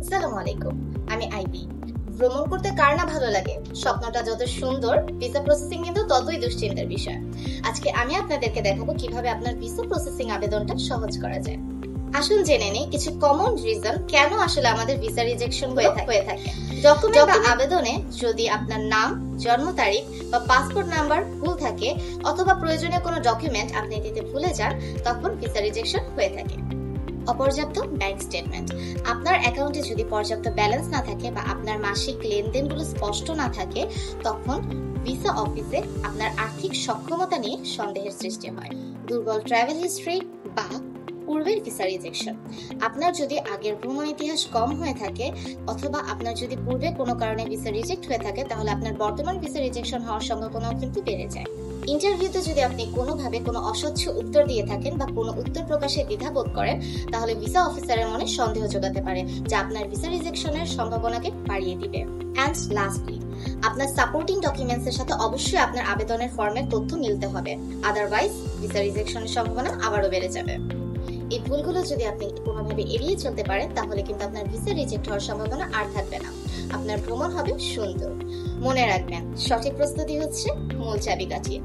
আসসালামু আলাইকুম, আমি আইবি। ভ্রমণ করতে কার না ভালো লাগে? স্বপ্নটা যত সুন্দর, ভিসা প্রসেসিং কিন্তু ততই দুশ্চিন্তার বিষয়। আজকে আমি আপনাদেরকে দেখাবো কিভাবে আপনার ভিসা প্রসেসিং আবেদনটা সহজ করা যায়। আসুন জেনে নেই কিছু কমন রিজন কেন আসলে আমাদের ভিসা রিজেকশন হয়ে থাকে। ডকুমেন্ট বা আবেদনে যদি আপনার নাম, জন্ম তারিখ বা পাসপোর্ট নাম্বার ভুল থাকে অথবা প্রয়োজনীয় কোনো ডকুমেন্ট আপনি দিতে ভুলে যান, তখন ভিসা রিজেকশন হয়ে থাকে। অপর্যাপ্ত ব্যাংক স্টেটমেন্ট। আপনার অ্যাকাউন্টে যদি পর্যাপ্ত ব্যালেন্স না থাকে বা আপনার মাসিক লেনদেনগুলো স্পষ্ট না থাকে, তখন ভিসা অফিসে আপনার আর্থিক সক্ষমতা নিয়ে সন্দেহের সৃষ্টি হয়। দুর্বল ট্রাভেল হিস্ট্রি বা পূর্বের ভিসা রিজেকশন। আপনার যদি আগের ভ্রমণ ইতিহাস কম হয়ে থাকে অথবা আপনার যদি পূর্বে কোনো কারণে ভিসা রিজেক্ট হয়ে থাকে, তাহলে আপনার বর্তমান ভিসা রিজেকশন হওয়ার সম্ভাবনাও কিন্তু বেড়ে যায়। ইন্টারভিউতে যদি আপনি কোনোভাবে কোনো অস্বচ্ছ উত্তর দিয়ে থাকেন বা কোনো উত্তর প্রকাশে দ্বিধাবোধ করেন, তাহলে ভিসা অফিসারের মনে সন্দেহ জোগাতে পারে, যা আপনার ভিসা রিজেকশনের সম্ভাবনাকে বাড়িয়ে দিবে। অ্যান্ড লাস্টলি, আপনার সাপোর্টিং ডকুমেন্টসের সাথে অবশ্যই আপনার আবেদনের ফর্মের তথ্য মিলতে হবে, আদারওয়াইজ ভিসা রিজেকশনের সম্ভাবনা আবারও বেড়ে যাবে। এই ভুলগুলো যদি আপনি কোনোভাবে এড়িয়ে চলতে পারেন, তাহলে কিন্তু আপনার ভিসা রিজেক্ট হওয়ার সম্ভাবনা আর থাকবে না। আপনার ভ্রমণ হবে সুন্দর। মনে রাখবেন, সঠিক প্রস্তুতি হচ্ছে মূল চাবিকাঠি।